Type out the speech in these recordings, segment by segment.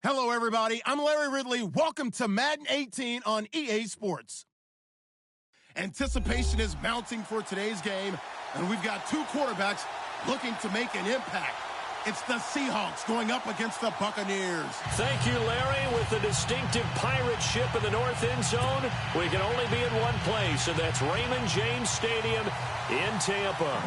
Hello, everybody. I'm Larry Ridley. Welcome to Madden 18 on EA Sports. Anticipation is mounting for today's game, and we've got two quarterbacks looking to make an impact. It's the Seahawks going up against the Buccaneers. Thank you, Larry. With the distinctive pirate ship in the north end zone, we can only be in one place, and that's Raymond James Stadium in Tampa.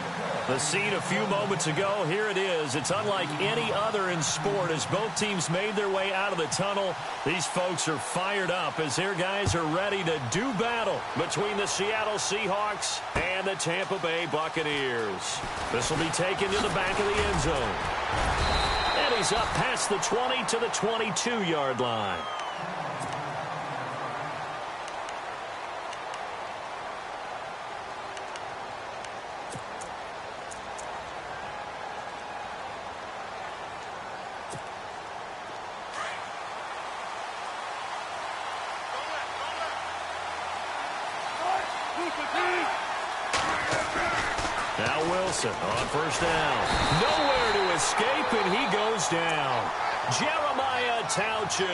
The scene a few moments ago, here it is. It's unlike any other in sport as both teams made their way out of the tunnel. These folks are fired up as their guys are ready to do battle between the Seattle Seahawks and the Tampa Bay Buccaneers. This will be taken to the back of the end zone. And he's up past the 20 to the 22-yard line. Now Wilson on first down. Nowhere to escape, and he goes down. Jeremiah Tauchu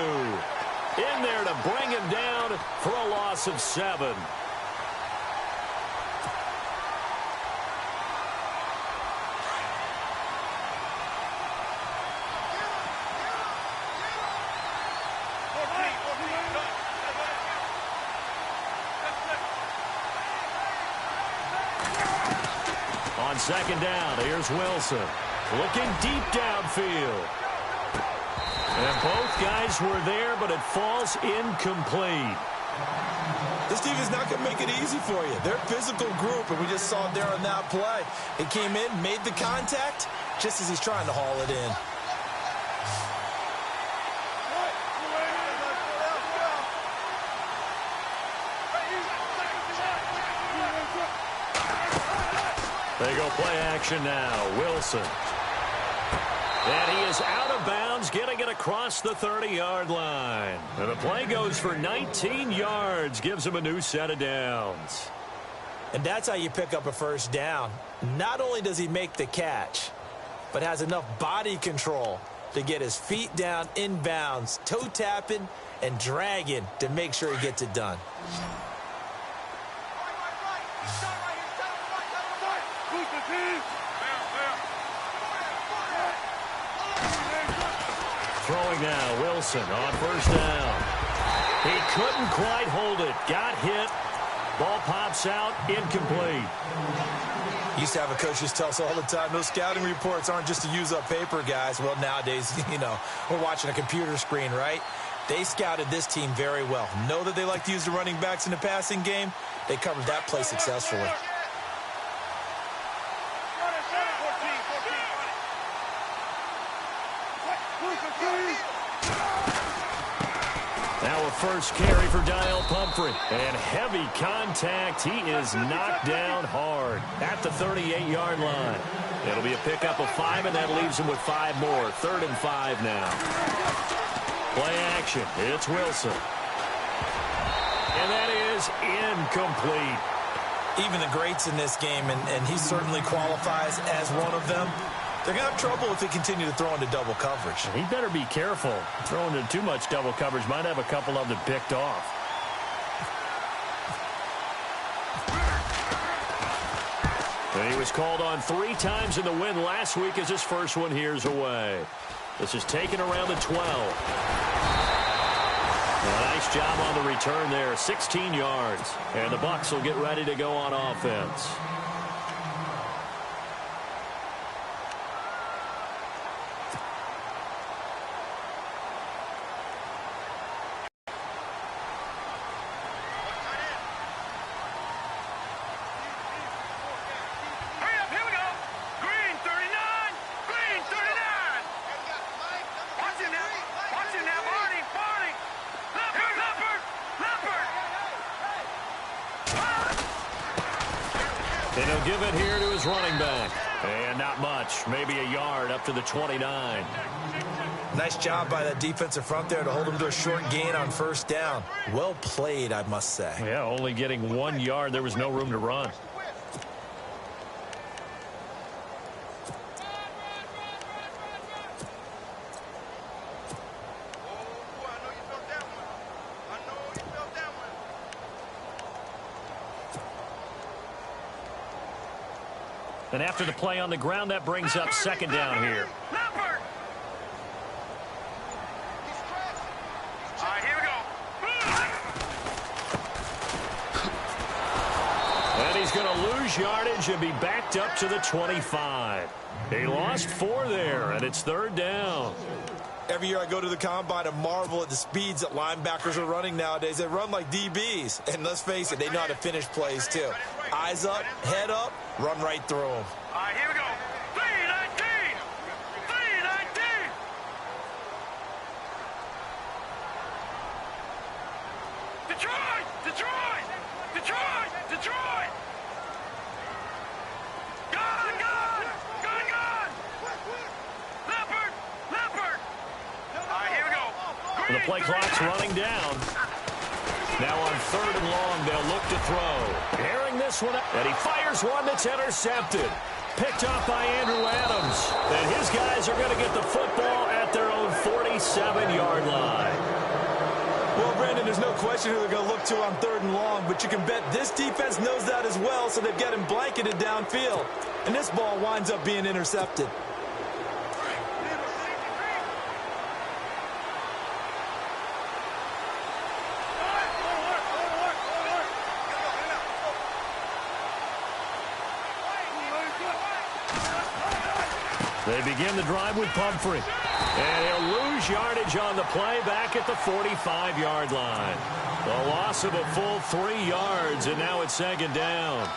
in there to bring him down for a loss of 7. On second down, here's Wilson. Looking deep downfield. And both guys were there, but it falls incomplete. This team is not going to make it easy for you. They're a physical group, and we just saw it there on that play. It came in, made the contact, just as he's trying to haul it in. They go play action now. Wilson. And he is out of bounds, getting it across the 30-yard line. And the play goes for 19 yards, gives him a new set of downs. And that's how you pick up a first down. Not only does he make the catch, but has enough body control to get his feet down in bounds, toe tapping and dragging to make sure he gets it done. Throwing now, Wilson on first down. He couldn't quite hold it. Got hit. Ball pops out, incomplete. Used to have a coach just tell us all the time, those scouting reports aren't just to use up paper, guys. Well, nowadays, we're watching a computer screen, right? They scouted this team very well. Know that they like to use the running backs in the passing game. They covered that play successfully. Now a first carry for Daniel Pumphrey. And heavy contact. He is knocked down hard at the 38-yard line. It'll be a pickup of 5, and that leaves him with 5 more. 3rd and 5 now. Play action. It's Wilson. And that is incomplete. Even the greats in this game, and he certainly qualifies as one of them, they're going to have trouble if they continue to throw into double coverage. He better be careful. Throwing into too much double coverage might have a couple of them picked off. And he was called on 3 times in the win last week as his first one here's away. This is taken around the 12. A nice job on the return there, 16 yards. And the Bucs will get ready to go on offense. And he'll give it here to his running back. And not much, maybe a yard up to the 29. Nice job by that defensive front there to hold him to a short gain on first down. Well played, I must say. Yeah, only getting 1 yard. There was no room to run. And after the play on the ground, that brings up second down here. And he's going to lose lose yardage and be backed up to the 25. They lost 4 there, and it's 3rd down. Every year I go to the combine and marvel at the speeds that linebackers are running nowadays. They run like DBs. And let's face it, they know how to finish plays too. Eyes up, head up, run right through them. All right, here we go. 319! 319! Detroit! Detroit! Detroit! Detroit! Gone! Gone! Gone! Gone! Leopard! Leopard! All right, here we go. The play clock's running down. Now on 3rd and long, they'll look to throw. Airing this one up, and he fires one that's intercepted. Picked off by Andrew Adams. And his guys are going to get the football at their own 47-yard line. Well, Brandon, there's no question who they're going to look to on 3rd and long, but you can bet this defense knows that as well, so they've got him blanketed downfield. And this ball winds up being intercepted. They begin the drive with Pumphrey. And he'll lose yardage on the play back at the 45-yard line. The loss of a full 3 yards, and now it's 2nd down.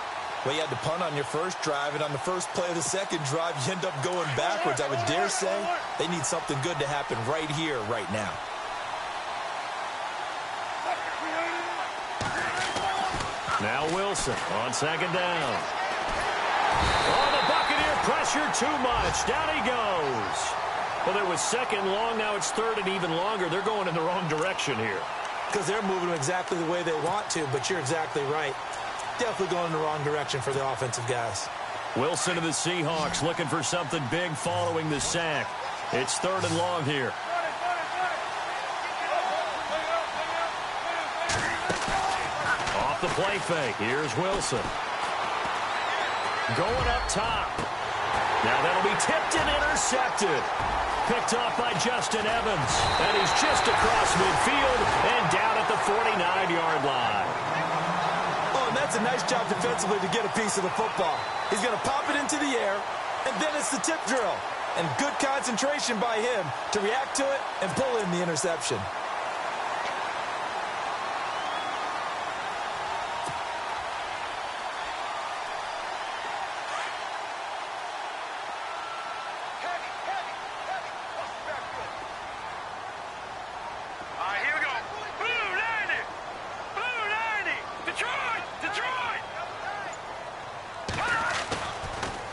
Well, you had to punt on your first drive, and on the first play of the second drive, you end up going backwards. I would dare say they need something good to happen right here, right now. Now Wilson on 2nd down. Oh, the Buccaneer pressure too much. Down he goes. Well, it was 2nd long. Now it's 3rd and even longer. They're going in the wrong direction here. Because they're moving exactly the way they want to, but you're exactly right. Definitely going in the wrong direction for the offensive guys. Wilson to the Seahawks looking for something big following the sack. It's 3rd and long here. Off the play fake. Here's Wilson. Going up top. Now that'll be tipped and intercepted. Picked off by Justin Evans. And he's just across midfield and down at the 49-yard line. Oh, and that's a nice job defensively to get a piece of the football. He's going to pop it into the air, and then it's the tip drill. And good concentration by him to react to it and pull in the interception.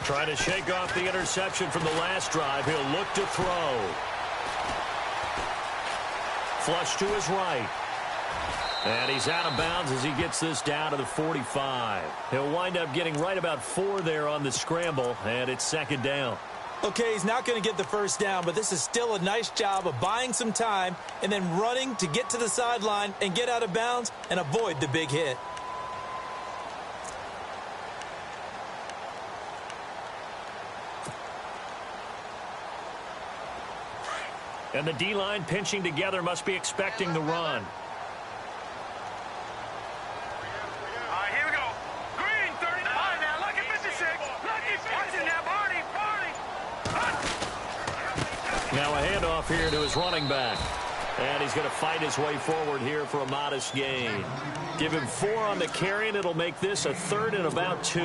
Trying to shake off the interception from the last drive. He'll look to throw. Flush to his right. And he's out of bounds as he gets this down to the 45. He'll wind up getting right about 4 there on the scramble, and it's 2nd down. Okay, he's not going to get the first down, but this is still a nice job of buying some time and then running to get to the sideline and get out of bounds and avoid the big hit. And the D-line pinching together must be expecting the run. All right, here we go. Green, 39. All right, now, lucky 56. Lucky 50. Now, Barney. Now a handoff here to his running back. And he's going to fight his way forward here for a modest gain. Give him 4 on the carry, and it'll make this a 3rd and about 2.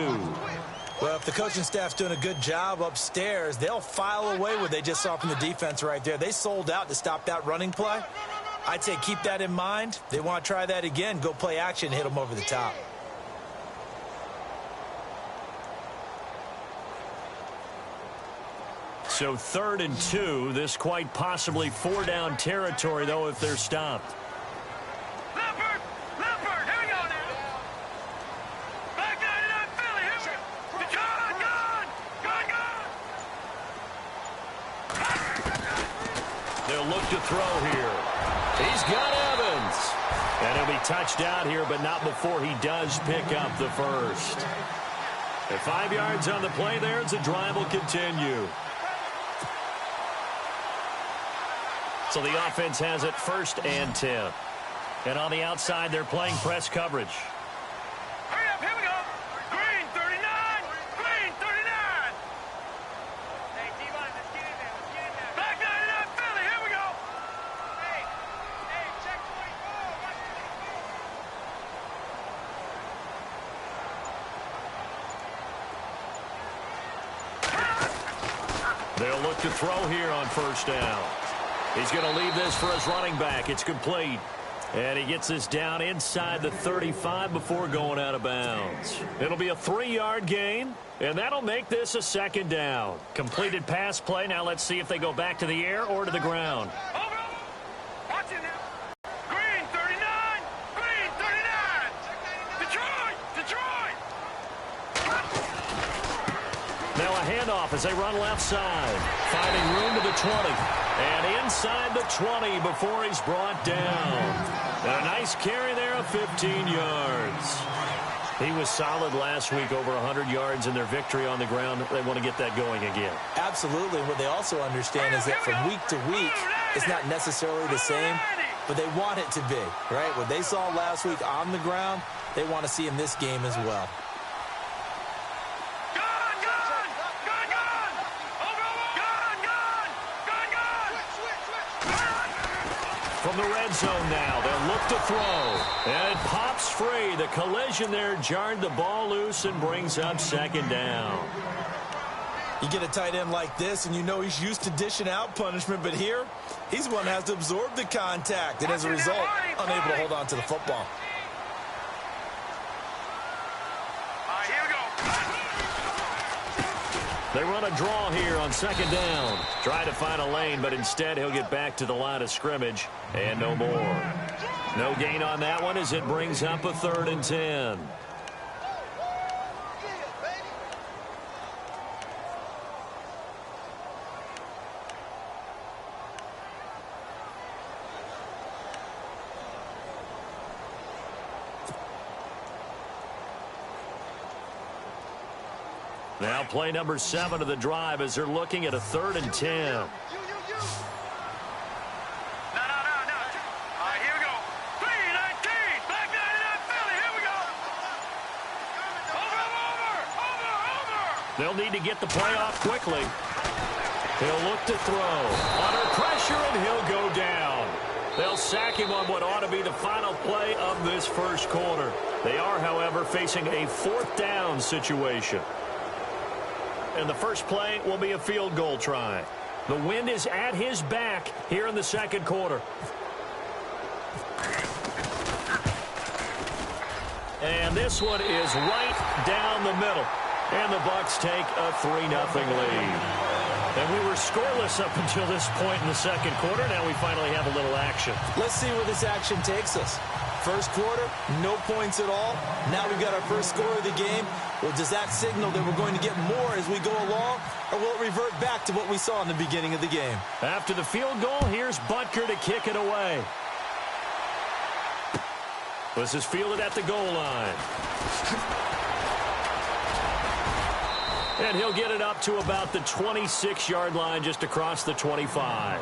Well, if the coaching staff's doing a good job upstairs, they'll file away what they just saw from the defense right there. They sold out to stop that running play. I'd say keep that in mind. They want to try that again. Go play action, hit them over the top. So 3rd and 2. This quite possibly 4-down territory, though, if they're stopped. Leopard! Leopard! Here we go now! Back 99 Philly! Here we go! Gone! Gone! Gone! Gone! They'll look to throw here. He's got Evans. And he'll be touched out here, but not before he does pick up the first. At 5 yards on the play there, as the drive will continue. So the offense has it 1st and 10. And on the outside, they're playing press coverage. Hurry up, here we go. Green, 39. They'll look to throw here on first down. He's going to leave this for his running back. It's complete. And he gets this down inside the 35 before going out of bounds. It'll be a 3-yard gain, and that'll make this a second down. Completed pass play. Now let's see if they go back to the air or to the ground. Watch it now. Green 39. Green 39. Detroit. Detroit. Now a handoff as they run left side. Finding room to the 20. And inside the 20 before he's brought down. And a nice carry there of 15 yards. He was solid last week, over 100 yards in their victory on the ground. They want to get that going again. Absolutely. And what they also understand is that from week to week, it's not necessarily the same, but they want it to be, right? What they saw last week on the ground, they want to see in this game as well. From the red zone now, they'll look to throw. And it pops free. The collision there jarred the ball loose and brings up second down. You get a tight end like this, and you know he's used to dishing out punishment, but here, he's the one that has to absorb the contact, and as a result, unable to hold on to the football. Here we go. They run a draw here on second down. Try to find a lane, but instead he'll get back to the line of scrimmage and no more. No gain on that one as it brings up a 3rd and 10. Now play number 7 of the drive as they're looking at a 3rd and 10. No. Here we go. 3-19. Back 99 Philly. Here we go. Over. They'll need to get the play off quickly. He'll look to throw. Under pressure, and he'll go down. They'll sack him on what ought to be the final play of this first quarter. They are, however, facing a 4th down situation. And the first play will be a field goal try. The wind is at his back here in the second quarter. And this one is right down the middle. And the Bucs take a 3-0 lead. And we were scoreless up until this point in the second quarter. Now we finally have a little action. Let's see where this action takes us. First quarter, no points at all. Now we've got our first score of the game. Well, does that signal that we're going to get more as we go along, or will it revert back to what we saw in the beginning of the game? After the field goal, here's Butker to kick it away. This is fielded at the goal line. And he'll get it up to about the 26-yard line, just across the 25.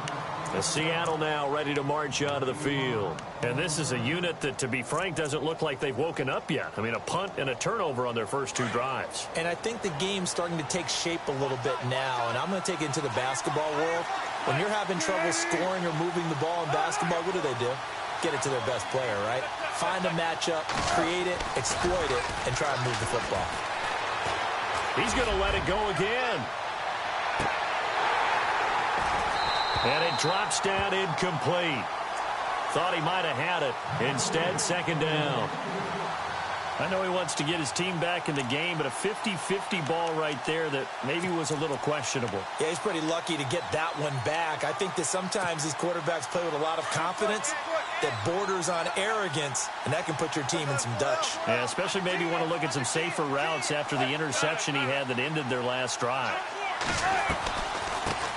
Seattle now ready to march onto the field. And this is a unit that, to be frank, doesn't look like they've woken up yet. I mean, a punt and a turnover on their first 2 drives. And I think the game's starting to take shape a little bit now. And I'm going to take it into the basketball world. When you're having trouble scoring or moving the ball in basketball, what do? Get it to their best player, right? Find a matchup, create it, exploit it, and try and move the football. He's going to let it go again. And it drops down incomplete. Thought he might have had it. Instead, second down. I know he wants to get his team back in the game, but a 50-50 ball right there that maybe was a little questionable. Yeah, he's pretty lucky to get that one back. I think that sometimes these quarterbacks play with a lot of confidence that borders on arrogance, and that can put your team in some Dutch. Yeah, especially maybe want to look at some safer routes after the interception he had that ended their last drive.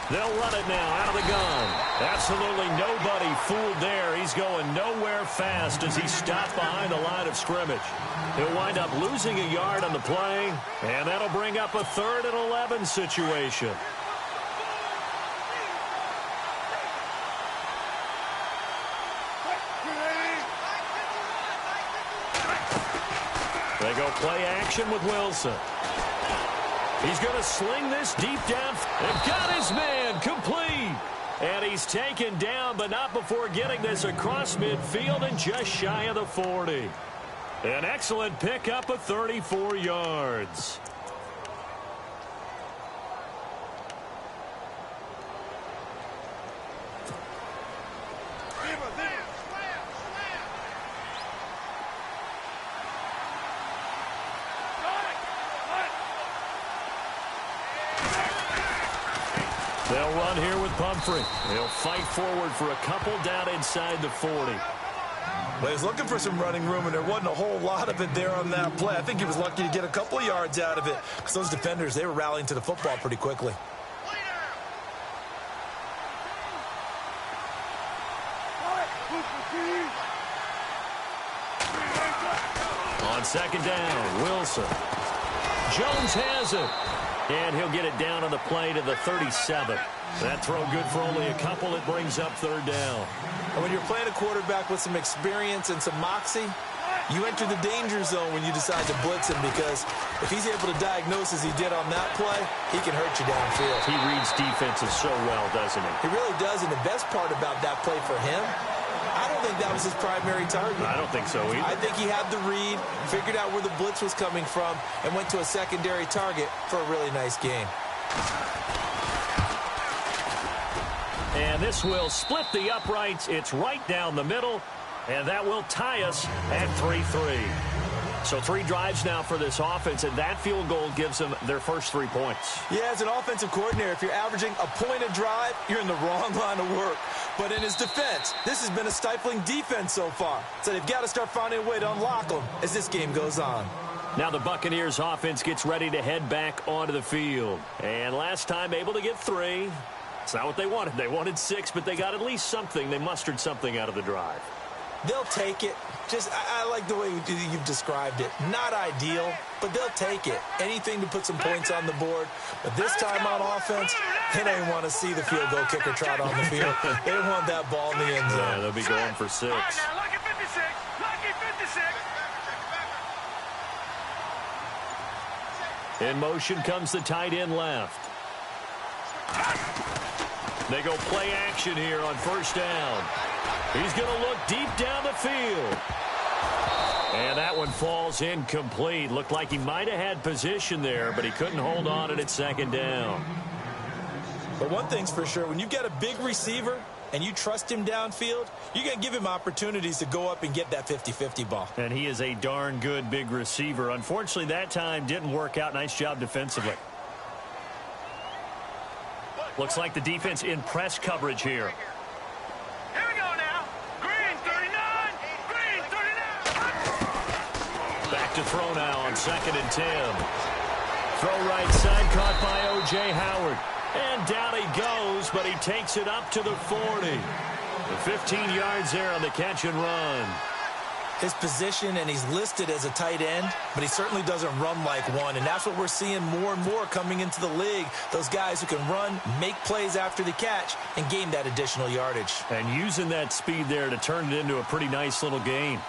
They'll run it now out of the gun. Absolutely nobody fooled there. He's going nowhere fast as he stopped behind the line of scrimmage. He'll wind up losing a yard on the play, and that'll bring up a 3rd and 11 situation. They go play action with Wilson. He's going to sling this deep down. And got his man complete. And he's taken down, but not before getting this across midfield and just shy of the 40. An excellent pickup of 34 yards. They'll run here with Pumphrey. They'll fight forward for a couple down inside the 40. Well, he was looking for some running room, and there wasn't a whole lot of it there on that play. I think he was lucky to get a couple of yards out of it because those defenders, they were rallying to the football pretty quickly. On second down, Wilson. Jones has it. And he'll get it down on the play to the 37. That throw good for only a couple. It brings up third down. And when you're playing a quarterback with some experience and some moxie, you enter the danger zone when you decide to blitz him, because if he's able to diagnose as he did on that play, he can hurt you downfield. He reads defenses so well, doesn't he? He really does, and the best part about that play for him, I don't think that was his primary target. I don't think so either. I think he had the read, figured out where the blitz was coming from, and went to a secondary target for a really nice game. And this will split the uprights. It's right down the middle, and that will tie us at 3-3. So 3 drives now for this offense, and that field goal gives them their first 3 points. Yeah, as an offensive coordinator, if you're averaging a point a drive, you're in the wrong line of work. But in his defense, this has been a stifling defense so far. So they've got to start finding a way to unlock them as this game goes on. Now the Buccaneers offense gets ready to head back onto the field. And last time able to get 3. It's not what they wanted. They wanted 6, but they got at least something. They mustered something out of the drive. They'll take it. I like the way you've described it. Not ideal, but they'll take it. Anything to put some points on the board. But this time on offense, they don't even want to see the field goal kicker trot on the field. They don't want that ball in the end zone. Yeah, they'll be going for 6. All right, now, lucky 56. Lucky 56. In motion comes the tight end left. They go play action here on first down. He's going to look deep down the field. And that one falls incomplete. Looked like he might have had position there, but he couldn't hold on at second down. But one thing's for sure, when you've got a big receiver and you trust him downfield, you're going to give him opportunities to go up and get that 50-50 ball. And he is a darn good big receiver. Unfortunately, that time didn't work out. Nice job defensively. Looks like the defense in press coverage here. Here we go now. Green 39. Green 39. Back to throw now on 2nd and 10. Throw right side, caught by O.J. Howard. And down he goes, but he takes it up to the 40. The 15 yards there on the catch and run. His position, and he's listed as a tight end, but he certainly doesn't run like one, and that's what we're seeing more and more coming into the league. Those guys who can run, make plays after the catch, and gain that additional yardage. And using that speed there to turn it into a pretty nice little game.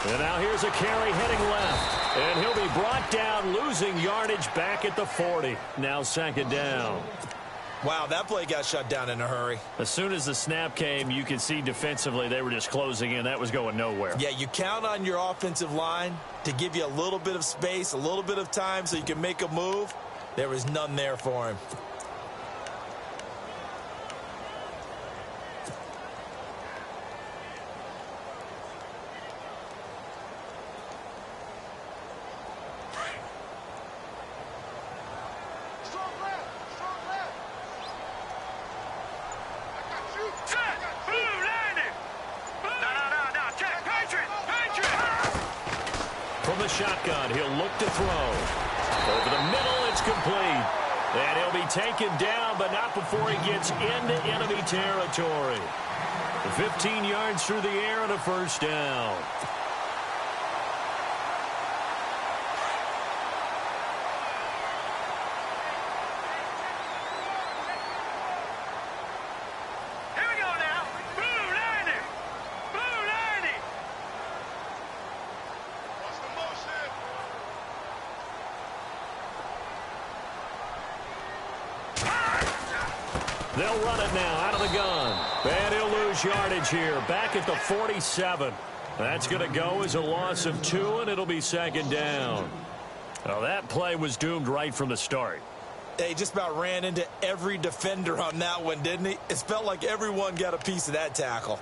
And now here's a carry heading left. And he'll be brought down, losing yardage back at the 40. Now 2nd down. Wow, that play got shut down in a hurry. As soon as the snap came, you could see defensively they were just closing in. That was going nowhere. Yeah, you count on your offensive line to give you a little bit of space, a little bit of time so you can make a move. There was none there for him. Shotgun, he'll look to throw. Over the middle, it's complete. And he'll be taken down, but not before he gets into enemy territory. 15 yards through the air and a first down. They'll run it now out of the gun. And he'll lose yardage here. Back at the 47. That's going to go as a loss of 2, and it'll be 2nd down. Well, that play was doomed right from the start. He just about ran into every defender on that one, didn't he? It felt like everyone got a piece of that tackle.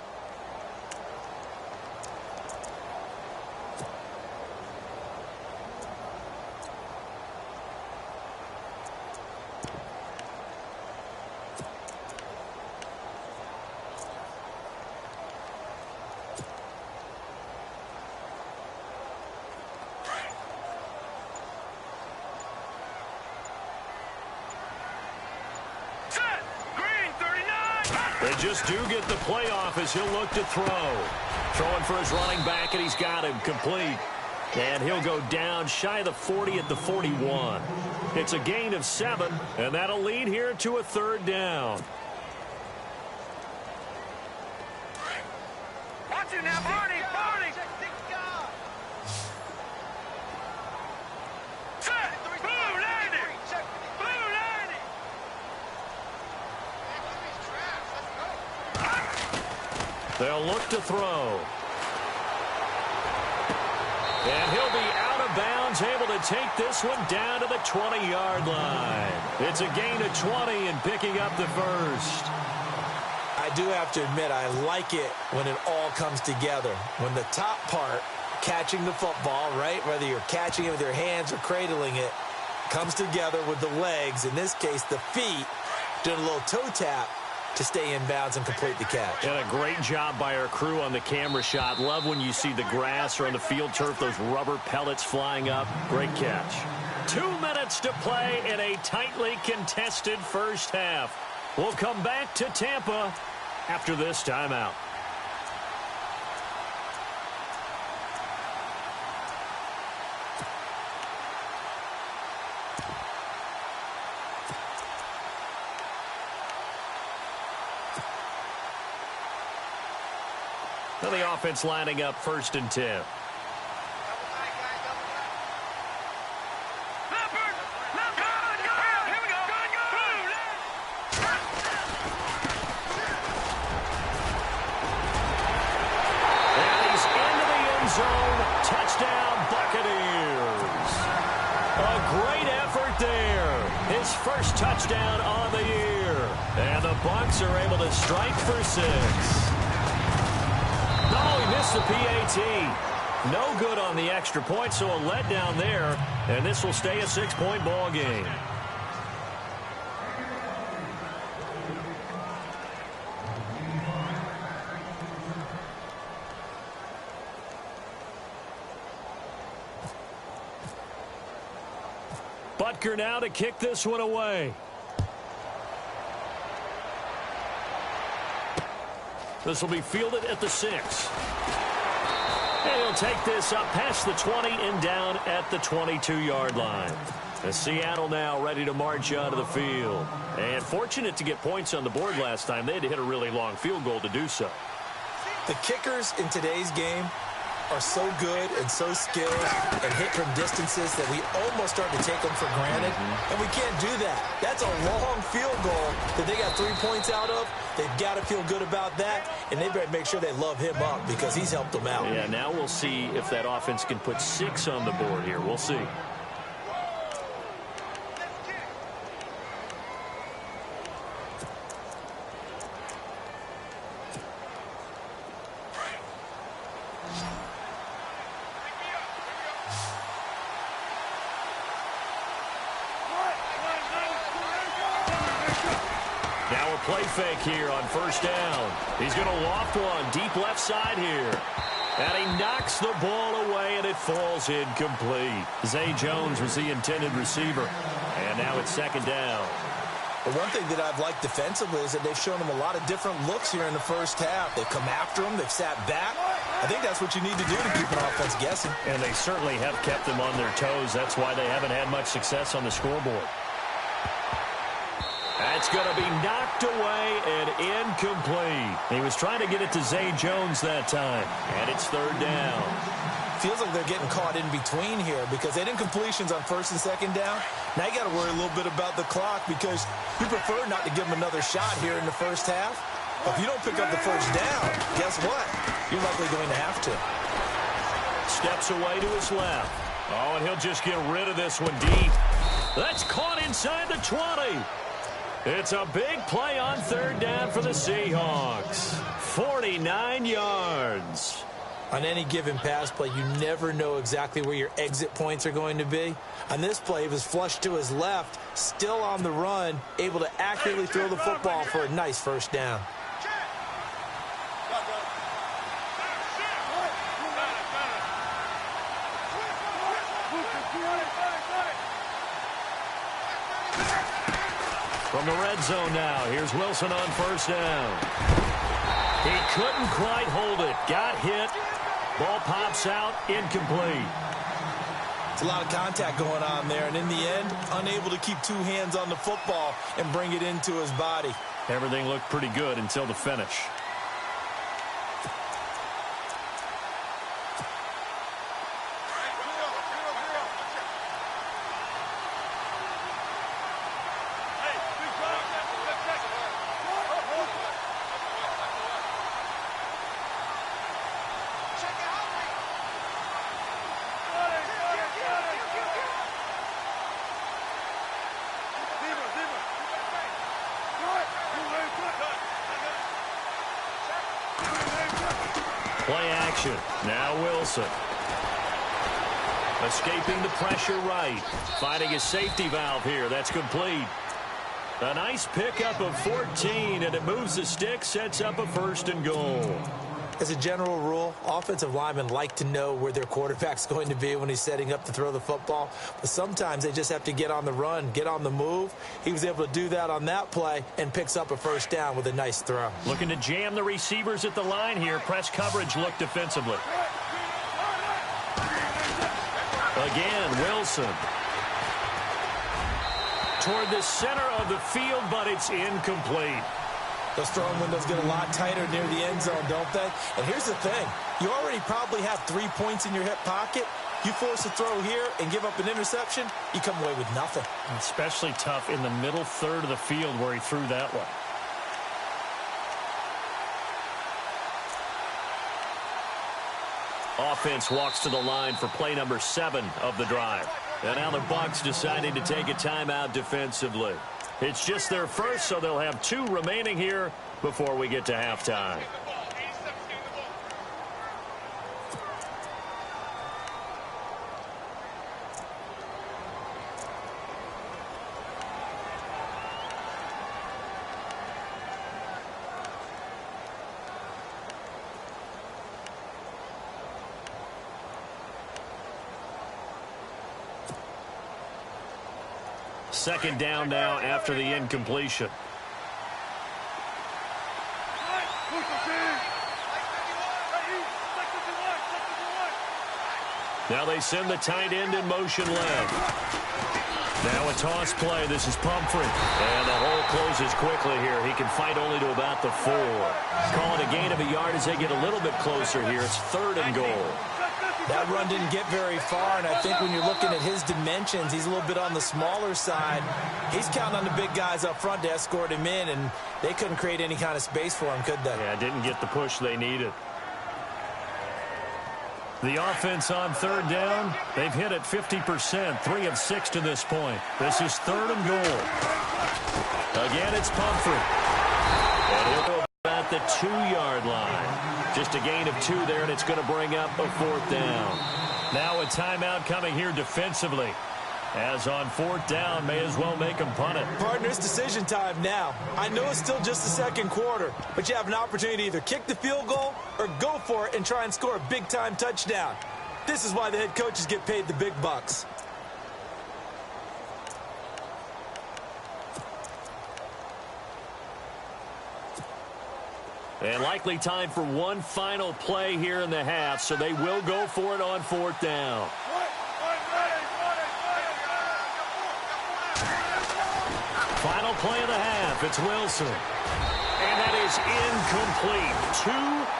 They just do get the playoff as he'll look to throw. Throwing for his running back, and he's got him complete. And he'll go down shy of the 40 at the 41. It's a gain of 7, and that'll lead here to a 3rd down. Watch it now, Barney! They'll look to throw. And he'll be out of bounds, able to take this one down to the 20-yard line. It's a gain of 20 and picking up the first. I do have to admit, I like it when it all comes together. When the top part, catching the football, right, whether you're catching it with your hands or cradling it, comes together with the legs, in this case the feet, doing a little toe tap to stay in bounds and complete the catch. And a great job by our crew on the camera shot. Love when you see the grass or on the field turf, those rubber pellets flying up. Great catch. 2 minutes to play in a tightly contested first half. We'll come back to Tampa after this timeout. Now the offense lining up 1st and 10. Touchdown, Buccaneers. A great effort there. His first touchdown on the year. And the Bucs are able to strike for 6. No, he missed the PAT. No good on the extra point, so a letdown there. And this will stay a 6-point ball game. Butker now to kick this one away. This will be fielded at the 6. And he'll take this up past the 20 and down at the 22-yard line. As Seattle now ready to march out of the field. And fortunate to get points on the board last time. They had to hit a really long field goal to do so. The kickers in today's game are so good and so skilled and hit from distances that we almost start to take them for granted. And we can't do that. That's a long field goal that they got 3 points out of. They've got to feel good about that, and they better make sure they love him up because he's helped them out. Yeah, now we'll see if that offense can put 6 on the board here. We'll see. Play fake here on 1st down. He's going to loft one deep left side here. And he knocks the ball away, and it falls incomplete. Zay Jones was the intended receiver. And now it's 2nd down. But one thing that I've liked defensively is that they've shown him a lot of different looks here in the first half. They've come after him. They've sat back. I think that's what you need to do to keep an offense guessing. And they certainly have kept them on their toes. That's why they haven't had much success on the scoreboard. That's going to be knocked away and incomplete. He was trying to get it to Zay Jones that time. And it's 3rd down. Feels like they're getting caught in between here because they did incompletions on 1st and 2nd down. Now you got to worry a little bit about the clock because you prefer not to give them another shot here in the first half. But if you don't pick up the 1st down, guess what? You're likely going to have to. Steps away to his left. Oh, and he'll just get rid of this one deep. That's caught inside the 20. It's a big play on third down for the Seahawks. 49 yards. On any given pass play, you never know exactly where your exit points are going to be. On this play, he was flushed to his left, still on the run, able to accurately throw the football for a nice first down. From the red zone now, here's Wilson on first down. He couldn't quite hold it. Got hit. Ball pops out, incomplete. It's a lot of contact going on there, and in the end, unable to keep two hands on the football and bring it into his body. Everything looked pretty good until the finish. Play action. Now Wilson. Escaping the pressure right. Finding a safety valve here. That's complete. A nice pickup of 14, and it moves the stick, sets up a 1st and goal. As a general rule, offensive linemen like to know where their quarterback's going to be when he's setting up to throw the football. But sometimes they just have to get on the run, get on the move. He was able to do that on that play and picks up a 1st down with a nice throw. Looking to jam the receivers at the line here. Press coverage look defensively. Again, Wilson. Toward the center of the field, but it's incomplete. Those throwing windows get a lot tighter near the end zone, don't they? And here's the thing. You already probably have 3 points in your hip pocket. You force a throw here and give up an interception, you come away with nothing. Especially tough in the middle third of the field where he threw that one. Offense walks to the line for play number 7 of the drive. And now the Bucs deciding to take a timeout defensively. It's just their first, so they'll have 2 remaining here before we get to halftime. Second down now after the incompletion. Now they send the tight end in motion left. Now a toss play. This is Pumphrey. And the hole closes quickly here. He can fight only to about the 4. Call it a gain of a yard as they get a little bit closer here. It's 3rd and goal. That run didn't get very far, and I think when you're looking at his dimensions, he's a little bit on the smaller side. He's counting on the big guys up front to escort him in, and they couldn't create any kind of space for him, could they? Yeah, didn't get the push they needed. The offense on 3rd down, they've hit it 50%, 3 of 6 to this point. This is 3rd and goal. Again, it's Pumphrey. And he'll go about the 2-yard line. Just a gain of 2 there, and it's going to bring up a 4th down. Now a timeout coming here defensively. As on 4th down, may as well make them punt it. Partner, it's decision time now. I know it's still just the 2nd quarter, but you have an opportunity to either kick the field goal or go for it and try and score a big-time touchdown. This is why the head coaches get paid the big bucks. And likely time for one final play here in the half, so they will go for it on 4th down. Final play of the half. It's Wilson. And that is incomplete. 2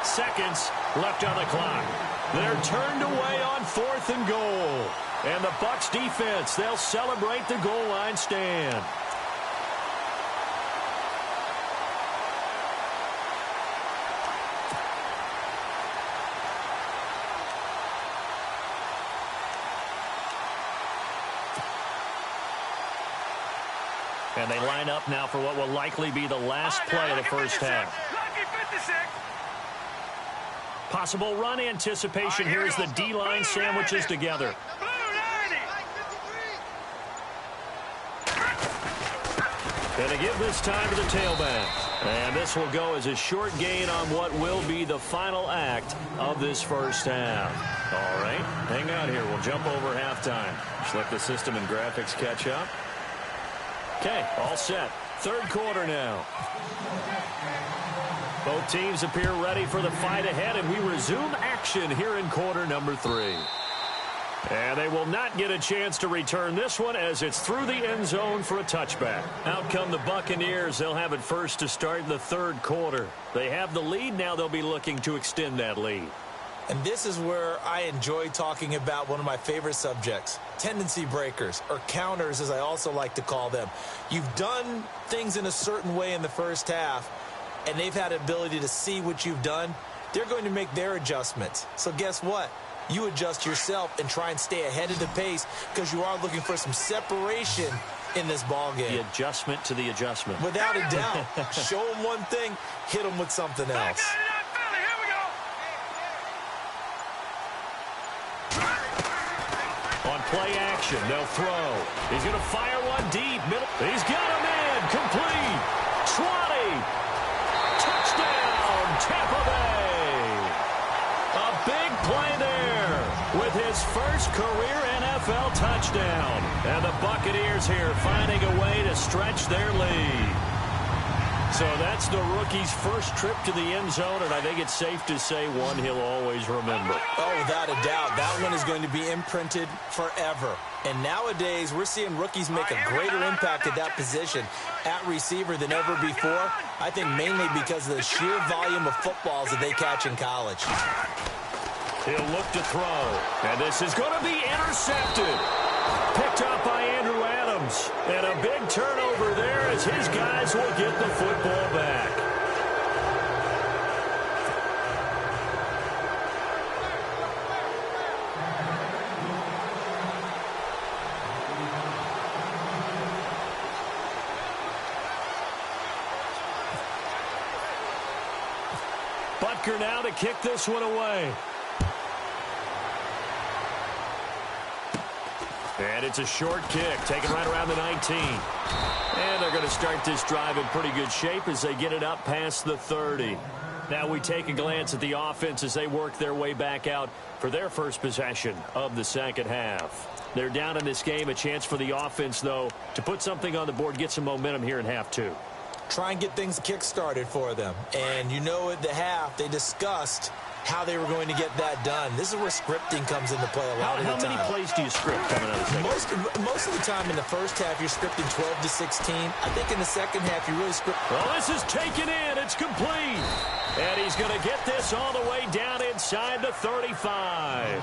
seconds left on the clock. They're turned away on 4th and goal. And the Bucs defense, they'll celebrate the goal line stand. And they line up now for what will likely be the last play of the first half. Lucky 56. Possible run anticipation here as the D-line sandwiches together. Blue 90. And they give this time to the tailback. And this will go as a short gain on what will be the final act of this first half. All right, hang on here. We'll jump over halftime. Just let the system and graphics catch up. Okay, all set. Third quarter now. Both teams appear ready for the fight ahead, and we resume action here in quarter number 3. And they will not get a chance to return this one as it's through the end zone for a touchback. Out come the Buccaneers. They'll have it first to start in the third quarter. They have the lead. Now they'll be looking to extend that lead. And this is where I enjoy talking about one of my favorite subjects, tendency breakers, or counters as I also like to call them. You've done things in a certain way in the first half, and they've had the ability to see what you've done. They're going to make their adjustments. So guess what? You adjust yourself and try and stay ahead of the pace because you are looking for some separation in this ball game. The adjustment to the adjustment. Without a doubt. Show them one thing, hit them with something else. On play action, they'll throw. He's going to fire one deep. Middle. He's got him in. Complete. 20. Touchdown, Tampa Bay. A big play there with his first career NFL touchdown. And the Buccaneers here finding a way to stretch their lead. So that's the rookie's first trip to the end zone, and I think it's safe to say one he'll always remember. Oh, without a doubt. That one is going to be imprinted forever. And nowadays, we're seeing rookies make a greater impact at that position at receiver than ever before. I think mainly because of the sheer volume of footballs that they catch in college. He'll look to throw, and this is going to be intercepted. Picked up by Andrew Adams. And a big turnover there as his guys will get the football back. Butker now to kick this one away. And it's a short kick, taken right around the 19. And they're going to start this drive in pretty good shape as they get it up past the 30. Now we take a glance at the offense as they work their way back out for their first possession of the second half. They're down in this game. A chance for the offense, though, to put something on the board, get some momentum here in half 2. Try and get things kick-started for them. And you know at the half, they discussed how they were going to get that done. This is where scripting comes into play a lot of the time. How many plays do you script coming out of the second? Most of the time in the first half, you're scripting 12 to 16. I think in the second half, you really script. Well, this is taken in. It's complete. And he's going to get this all the way down inside the 35.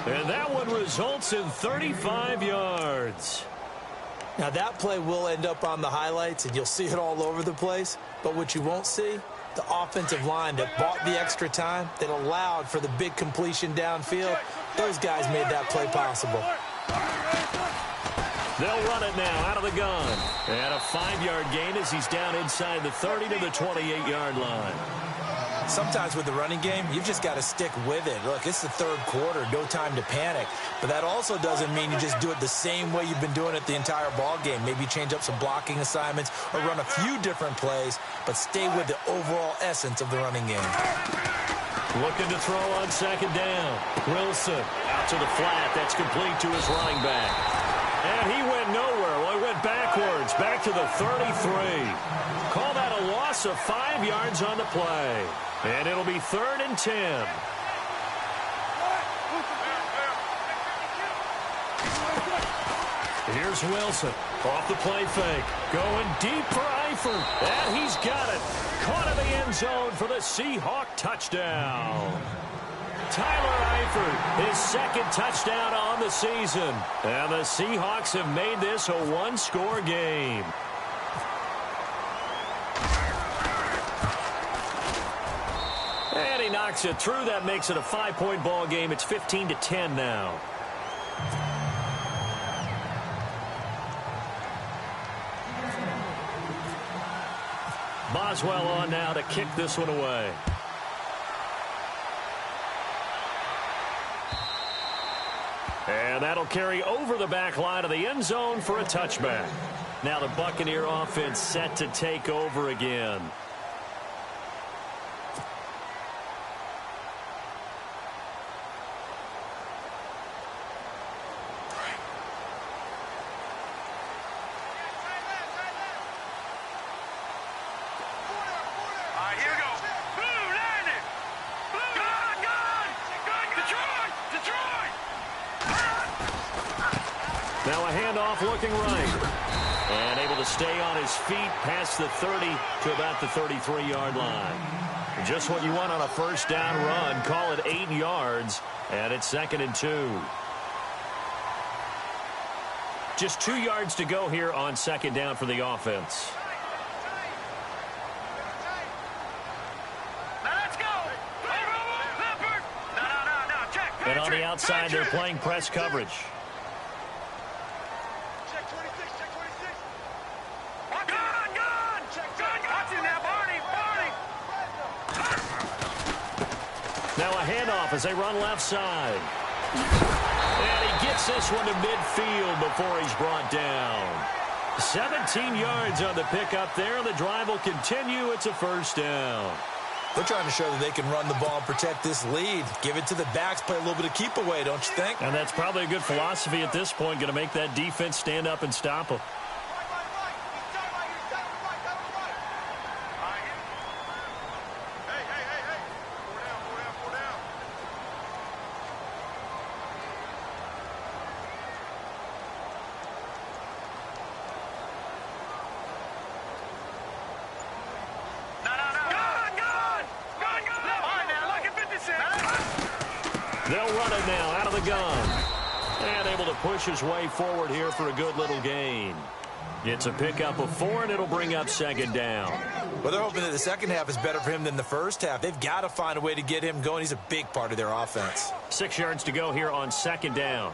And that one results in 35 yards. Now, that play will end up on the highlights, and you'll see it all over the place. But what you won't see, the offensive line that bought the extra time, that allowed for the big completion downfield, those guys made that play possible. They'll run it now out of the gun. And a 5-yard gain as he's down inside the 30 to the 28-yard line. Sometimes with the running game, you've just got to stick with it. Look, it's the third quarter, no time to panic. But that also doesn't mean you just do it the same way you've been doing it the entire ball game. Maybe change up some blocking assignments or run a few different plays, but stay with the overall essence of the running game. Looking to throw on second down. Wilson out to the flat. That's complete to his running back. And he went nowhere. Well, he went backwards, back to the 33. Call that a loss of 5 yards on the play. And it'll be 3rd and 10. Here's Wilson off the play fake. Going deep for Eifert. And he's got it. Caught in the end zone for the Seahawk touchdown. Tyler Eifert, his second touchdown on the season. And the Seahawks have made this a one-score game. And he knocks it through. That makes it a 5-point ball game. It's 15-10 now. Boswell on now to kick this one away. And that'll carry over the back line of the end zone for a touchback. Now the Buccaneer offense set to take over again. Now a handoff looking right. And able to stay on his feet past the 30 to about the 33-yard line. Just what you want on a first down run. Call it 8 yards. And it's 2nd and 2. Just 2 yards to go here on 2nd down for the offense. And on the outside, they're playing press coverage. Check 26, check 26. Gun! Watch him now, Barney! Now a handoff as they run left side. And he gets this one to midfield before he's brought down. 17 yards on the pickup there. The drive will continue. It's a first down. They're trying to show that they can run the ball and protect this lead. Give it to the backs, play a little bit of keep away, don't you think? And that's probably a good philosophy at this point, going to make that defense stand up and stop them. They'll run it now out of the gun. And able to push his way forward here for a good little gain. It's a pickup of 4, and it'll bring up 2nd down. Well, they're hoping that the second half is better for him than the first half. They've got to find a way to get him going. He's a big part of their offense. 6 yards to go here on 2nd down.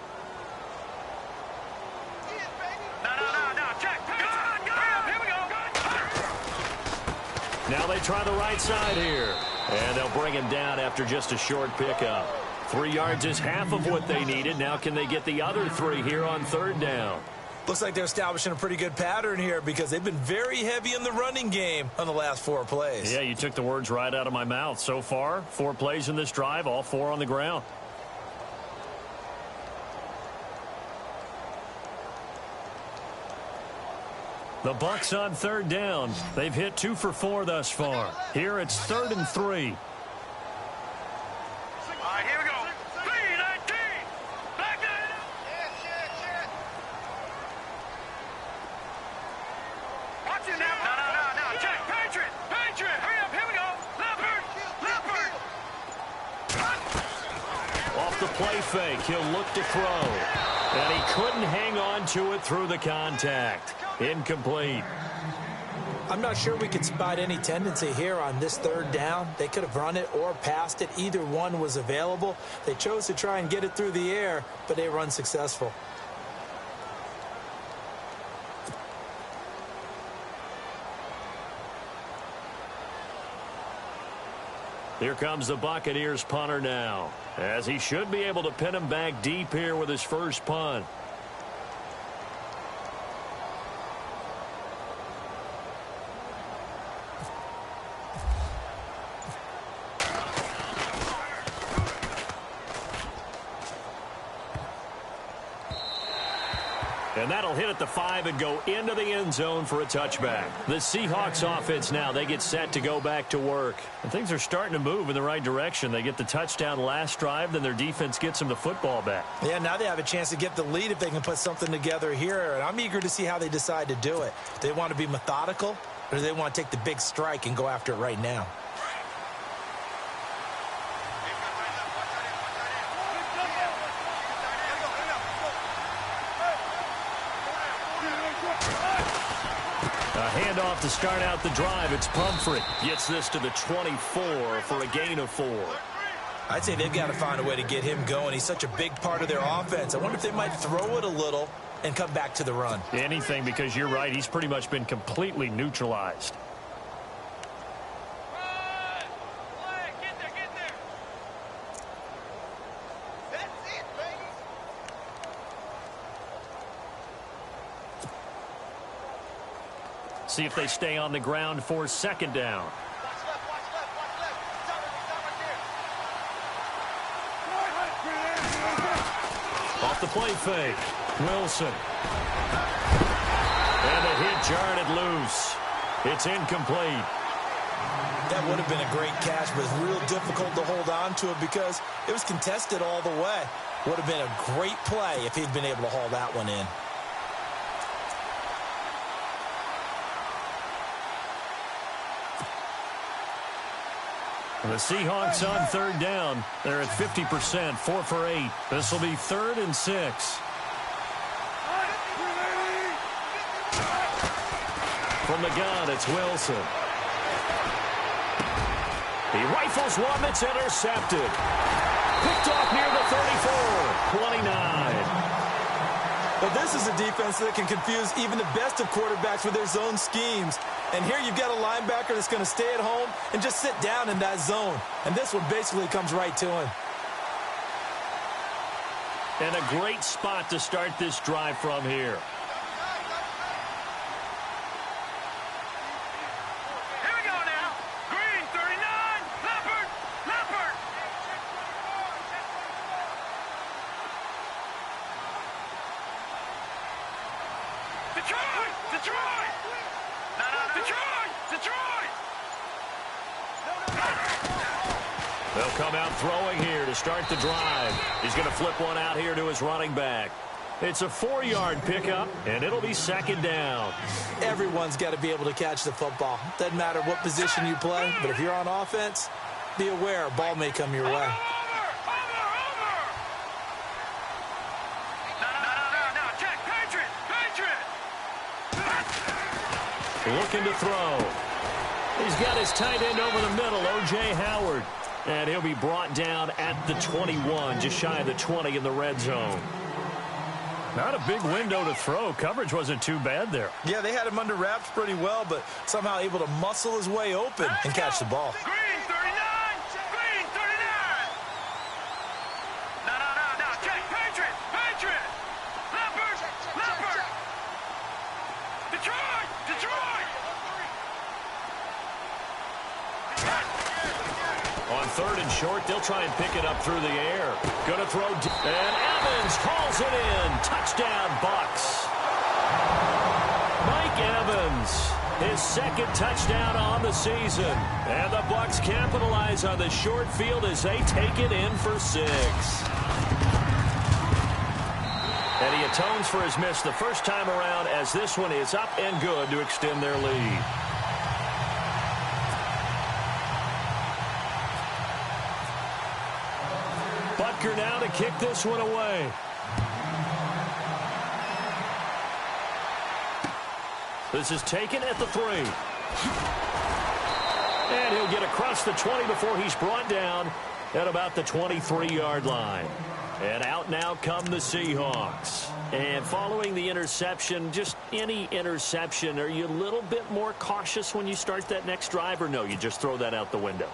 Now they try the right side here. And they'll bring him down after just a short pickup. 3 yards is half of what they needed. Now can they get the other 3 here on 3rd down? Looks like they're establishing a pretty good pattern here because they've been very heavy in the running game on the last 4 plays. Yeah, you took the words right out of my mouth. So far, 4 plays in this drive, all 4 on the ground. The Bucs on 3rd down. They've hit 2 for 4 thus far. Here it's 3rd and 3. Off the play fake, he'll look to throw. And he couldn't hang on to it through the contact. Incomplete. I'm not sure we could spot any tendency here on this 3rd down. They could have run it or passed it. Either one was available. They chose to try and get it through the air, but they were unsuccessful. Here comes the Buccaneers punter now, as he should be able to pin him back deep here with his first punt. And that'll hit at the 5 and go into the end zone for a touchback. The Seahawks offense now, they get set to go back to work. And things are starting to move in the right direction. They get the touchdown last drive, then their defense gets them the football back. Yeah, now they have a chance to get the lead if they can put something together here. And I'm eager to see how they decide to do it. Do they want to be methodical, or do they want to take the big strike and go after it right now? Handoff to start out the drive. It's Pumphrey. Gets this to the 24 for a gain of 4. I'd say they've got to find a way to get him going. He's such a big part of their offense. I wonder if they might throw it a little and come back to the run. Anything, because you're right. He's pretty much been completely neutralized. See if they stay on the ground for second down. Off the play fake. Wilson. And the hit jarred it loose. It's incomplete. That would have been a great catch, but it's real difficult to hold on to it because it was contested all the way. Would have been a great play if he'd been able to haul that one in. The Seahawks on third down. They're at 50%, 4 for 8. This will be 3rd and 6. From the gun, it's Wilson. He rifles one that's intercepted. Picked off near the 34, 29. But this is a defense that can confuse even the best of quarterbacks with their zone schemes. And here you've got a linebacker that's going to stay at home and just sit down in that zone. And this one basically comes right to him. And a great spot to start this drive from here. Here we go now. Green, 39. Leopard. Leopard. Detroit. Detroit. No, Detroit. Detroit. They'll come out throwing here to start the drive. He's going to flip one out here to his running back. It's a 4-yard pickup, and it'll be second down. Everyone's got to be able to catch the football. Doesn't matter what position you play, but if you're on offense, be aware a ball may come your way. Over. No. Check. Patriot. Looking to throw. He's got his tight end over the middle, O.J. Howard. And he'll be brought down at the 21, just shy of the 20 in the red zone. Not a big window to throw. Coverage wasn't too bad there. Yeah, they had him under wraps pretty well, but somehow able to muscle his way open and catch the ball. Green, 39. Green, 39. No. Check. Patriot. Leopard. Detroit. On 3rd and short, they'll try and pick it up through the air. Gonna throw, and Evans hauls it in. Touchdown, Bucks. Mike Evans, his 2nd touchdown on the season. And the Bucks capitalize on the short field as they take it in for 6. And he atones for his miss the first time around as this one is up and good to extend their lead. Butker now to kick this one away. This is taken at the 3. And he'll get across the 20 before he's brought down at about the 23-yard line. And out now come the Seahawks. And following the interception, just any interception, are you a little bit more cautious when you start that next drive, or no, you just throw that out the window?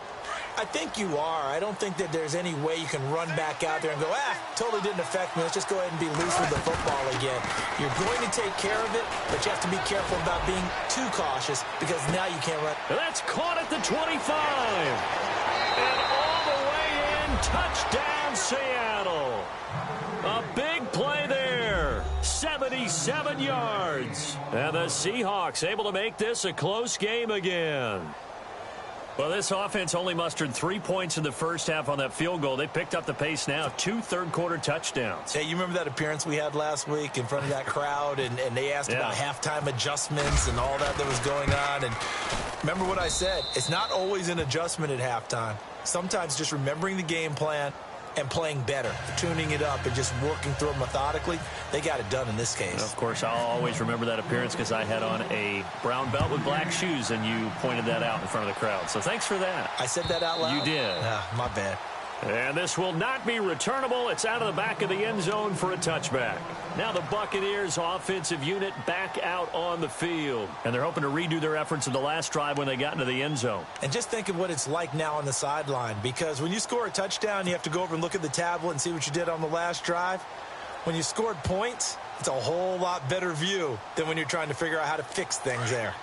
I think you are. I don't think that there's any way you can run back out there and go, totally didn't affect me. Let's just go ahead and be loose with the football again. You're going to take care of it, but you have to be careful about being too cautious because now you can't run. That's caught at the 25. And all the way in, touchdown Seattle. A big play there. 77 yards. And the Seahawks able to make this a close game again. Well, this offense only mustered 3 points in the first half on that field goal. They picked up the pace now. 2 third-quarter touchdowns. Hey, you remember that appearance we had last week in front of that crowd, and they asked about halftime adjustments and all that was going on. And remember what I said. It's not always an adjustment at halftime. Sometimes just remembering the game plan and playing better, tuning it up and just working through it methodically. They got it done in this case. Of course, I'll always remember that appearance because I had on a brown belt with black shoes, and you pointed that out in front of the crowd. So thanks for that. I said that out loud? You did. My bad. And this will not be returnable. It's out of the back of the end zone for a touchback. Now the Buccaneers offensive unit back out on the field. And they're hoping to redo their efforts in the last drive when they got into the end zone. And just think of what it's like now on the sideline. Because when you score a touchdown, you have to go over and look at the tablet and see what you did on the last drive. When you scored points, it's a whole lot better view than when you're trying to figure out how to fix things there.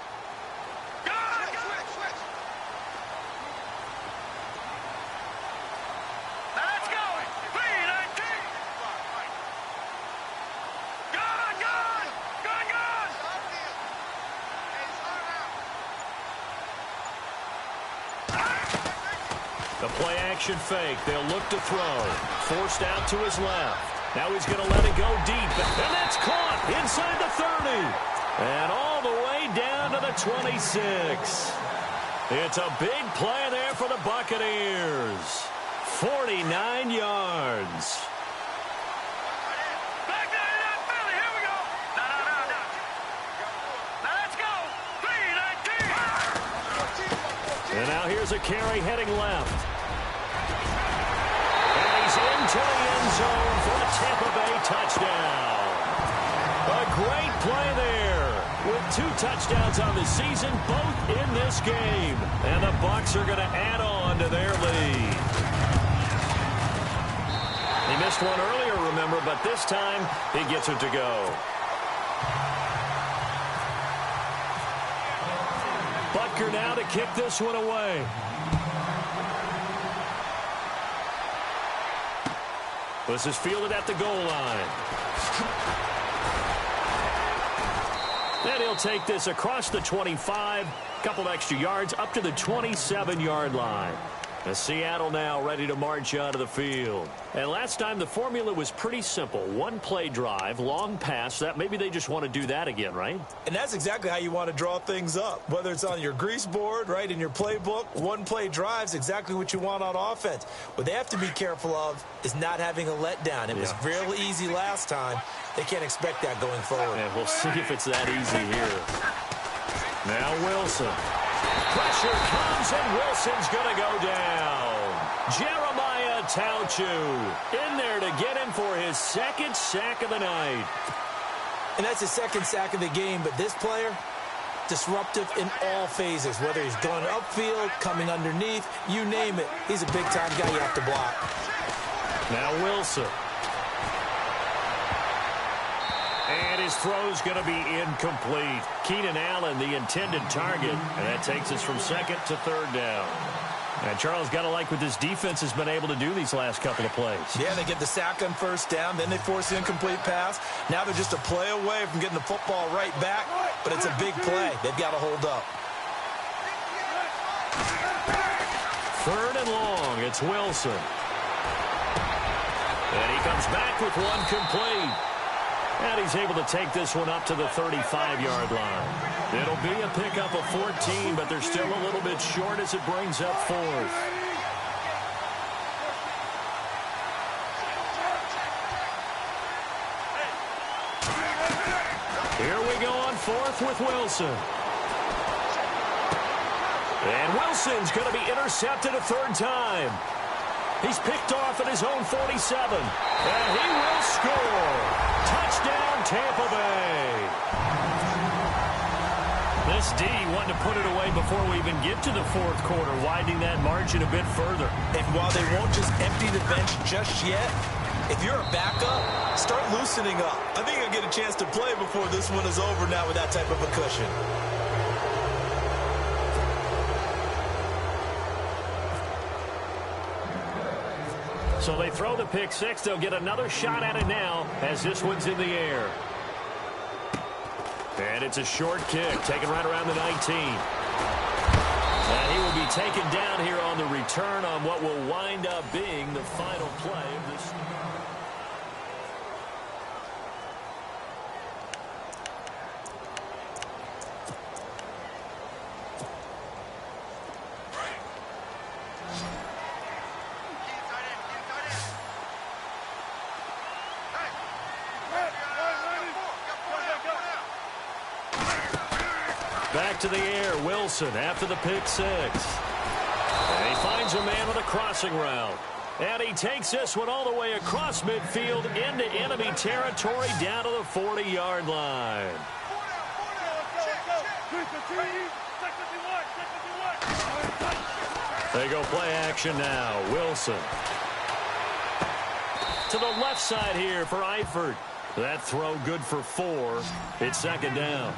The play action fake. They'll look to throw. Forced out to his left. Now he's going to let it go deep. And that's caught inside the 30. And all the way down to the 26. It's a big play there for the Buccaneers. 49 yards. Back down to that Philly. Here we go. No. Now let's go. 3-19. And now here's a carry heading left. And he's into the end zone for a Tampa Bay touchdown. A great play there. With 2 touchdowns on the season, both in this game. And the Bucs are going to add on to their lead. He missed one earlier, remember, but this time he gets it to go. Butker now to kick this one away. This is fielded at the goal line. Then he'll take this across the 25, couple extra yards up to the 27-yard line. And Seattle now ready to march onto the field. And last time the formula was pretty simple. 1 play drive, long pass. That maybe they just want to do that again, right? And that's exactly how you want to draw things up. Whether it's on your grease board, right, in your playbook, 1 play drive's exactly what you want on offense. What they have to be careful of is not having a letdown. It was real easy last time. They can't expect that going forward. And we'll see if it's that easy here. Now Wilson. Pressure comes, and Wilson's going to go down. Jeremiah Tauchu in there to get him for his 2nd sack of the night. And that's his 2nd sack of the game, but this player, disruptive in all phases, whether he's going upfield, coming underneath, you name it. He's a big-time guy you have to block. Now Wilson. And his throw's going to be incomplete. Keenan Allen, the intended target. And that takes us from 2nd to 3rd down. And Charles, got to like what this defense has been able to do these last couple of plays. Yeah, they get the sack on 1st down. Then they force the incomplete pass. Now they're just a play away from getting the football right back. But it's a big play. They've got to hold up. 3rd and long. It's Wilson. And he comes back with 1 complete. And he's able to take this one up to the 35-yard line. It'll be a pickup of 14, but they're still a little bit short as it brings up 4th. Here we go on 4th with Wilson. And Wilson's going to be intercepted a 3rd time. He's picked off at his own 47. And he will score. Touchdown, Tampa Bay. This D wanted to put it away before we even get to the 4th quarter, widening that margin a bit further. And while they won't just empty the bench just yet, if you're a backup, start loosening up. I think you'll get a chance to play before this one is over now with that type of a cushion. So they throw the pick 6. They'll get another shot at it now as this one's in the air. And it's a short kick, taken right around the 19. And he will be taken down here on the return on what will wind up being the final play of this. Back to the air, Wilson after the pick 6. And he finds a man with a crossing route. And he takes this one all the way across midfield into enemy territory down to the 40-yard line. They go play action now. Wilson. To the left side here for Eifert. That throw good for 4. It's 2nd down.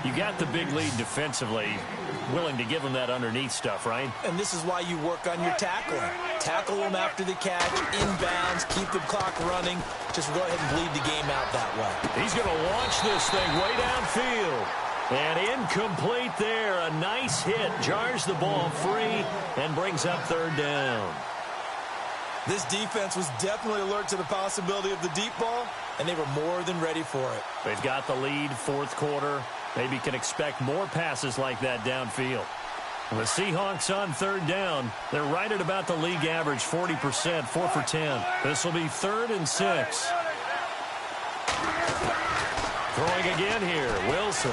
You got the big lead defensively. Willing to give them that underneath stuff, right? And this is why you work on your tackling. Tackle them after the catch, inbounds, keep the clock running. Just go ahead and bleed the game out that way. He's going to launch this thing way downfield. And incomplete there. A nice hit. Jars the ball free and brings up third down. This defense was definitely alert to the possibility of the deep ball, and they were more than ready for it. They've got the lead, fourth quarter. Maybe can expect more passes like that downfield. The Seahawks on third down. They're right at about the league average, 40%, 4 for 10. This will be 3rd and 6. Throwing again here, Wilson.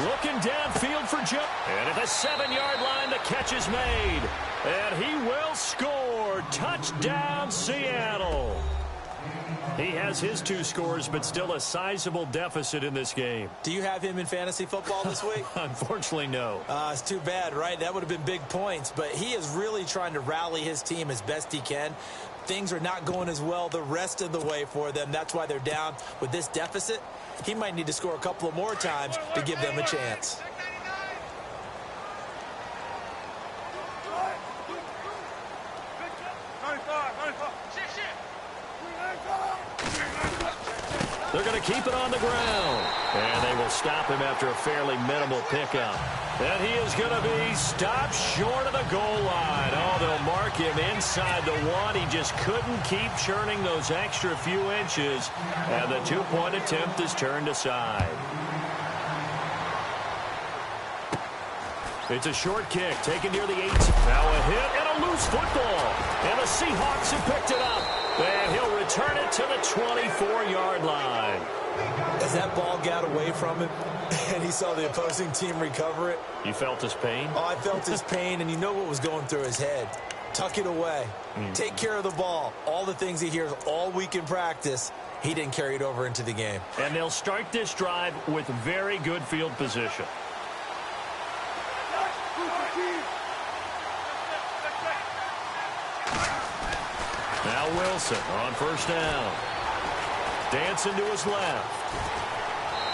Looking downfield for Joe. And at the 7-yard line, the catch is made. And he will score. Touchdown, Seattle. He has his 2 scores, but still a sizable deficit in this game. Do you have him in fantasy football this week? Unfortunately, no. It's too bad, right? That would have been big points. But he is really trying to rally his team as best he can. Things are not going as well the rest of the way for them. That's why they're down with this deficit. He might need to score a couple of more times to give them a chance. They're going to keep it on the ground. And they will stop him after a fairly minimal pickup. And he is going to be stopped short of the goal line. Oh, they'll mark him inside the 1. He just couldn't keep churning those extra few inches. And the 2-point attempt is turned aside. It's a short kick taken near the 8. Now a hit and a loose football. And the Seahawks have picked it up. And he'll return it to the 24-yard line. As that ball got away from him and he saw the opposing team recover it. You felt his pain? Oh, I felt his pain, and you know what was going through his head. Tuck it away. Take care of the ball. All the things he hears all week in practice, he didn't carry it over into the game. And they'll start this drive with very good field position. Now Wilson on first down. Dancing to his left.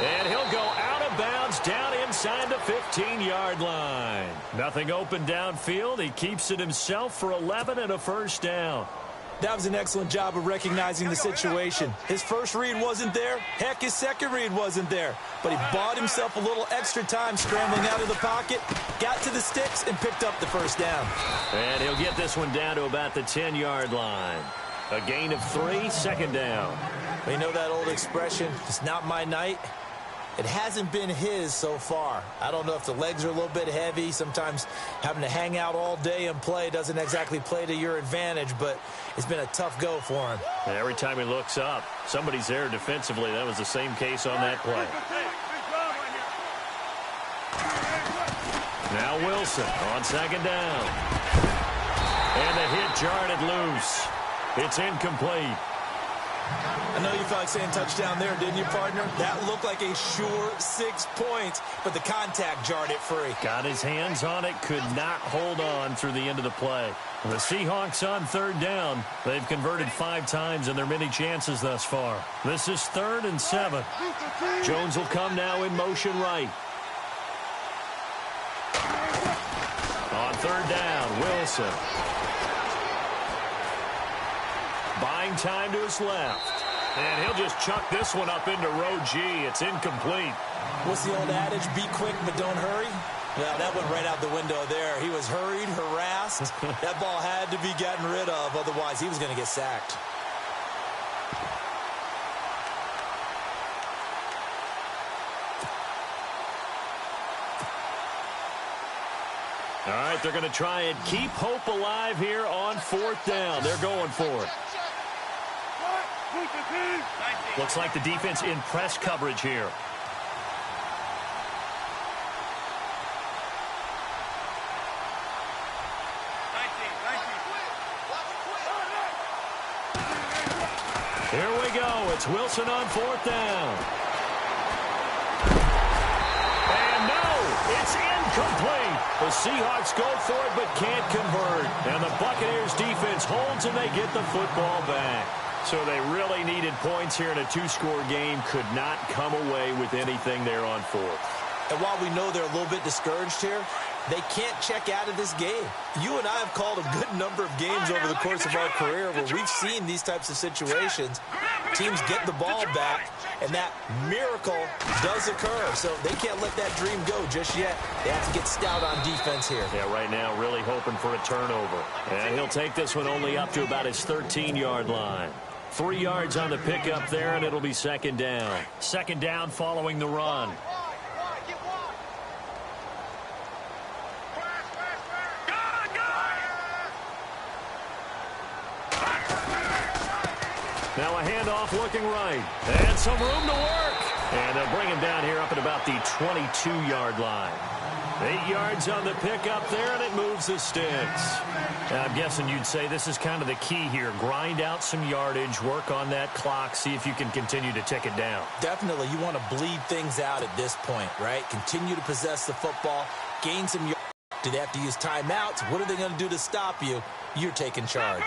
And he'll go out of bounds down inside the 15-yard line. Nothing open downfield. He keeps it himself for 11 and a first down. That was an excellent job of recognizing the situation. His first read wasn't there. Heck, his second read wasn't there. But he bought himself a little extra time scrambling out of the pocket, got to the sticks, and picked up the first down. And he'll get this one down to about the 10-yard line. A gain of 3, second down. You know that old expression, it's not my night? It hasn't been his so far. I don't know if the legs are a little bit heavy. Sometimes having to hang out all day and play doesn't exactly play to your advantage, but it's been a tough go for him. And every time he looks up, somebody's there defensively. That was the same case on that play. Now Wilson on second down. And the hit jarred it loose. It's incomplete. I know you felt like saying touchdown there, didn't you, partner? That looked like a sure 6 points, but the contact jarred it free. Got his hands on it, could not hold on through the end of the play. The Seahawks on third down. They've converted 5 times in their many chances thus far. This is 3rd and 7. Jones will come now in motion right. On third down, Wilson. Buying time to his left. And he'll just chuck this one up into row G. It's incomplete. What's the old adage? Be quick, but don't hurry? Yeah, that went right out the window there. He was hurried, harassed. That ball had to be gotten rid of. Otherwise, he was going to get sacked. All right, they're going to try and keep hope alive here on 4th down. They're going for it. Looks like the defense in press coverage here. Here we go. It's Wilson on 4th down. And no, it's incomplete. The Seahawks go for it but can't convert. And the Buccaneers defense holds and they get the football back. So they really needed points here in a 2-score game. Could not come away with anything there on 4th. And while we know they're a little bit discouraged here, they can't check out of this game. You and I have called a good number of games over the course of our career where we've seen these types of situations, Teams get the ball back, and that miracle does occur. So they can't let that dream go just yet. They have to get stout on defense here. Yeah, right now really hoping for a turnover. And he'll take this one only up to about his 13-yard line. 3 yards on the pickup there, and it'll be second down. Second down following the run. Now a handoff looking right. And some room to work. And they'll bring him down here up at about the 22-yard line. 8 yards on the pickup there, and it moves the sticks. Now, I'm guessing you'd say this is kind of the key here. Grind out some yardage, work on that clock, see if you can continue to tick it down. Definitely. You want to bleed things out at this point, right? Continue to possess the football, gain some yards. Do they have to use timeouts? What are they going to do to stop you? You're taking charge.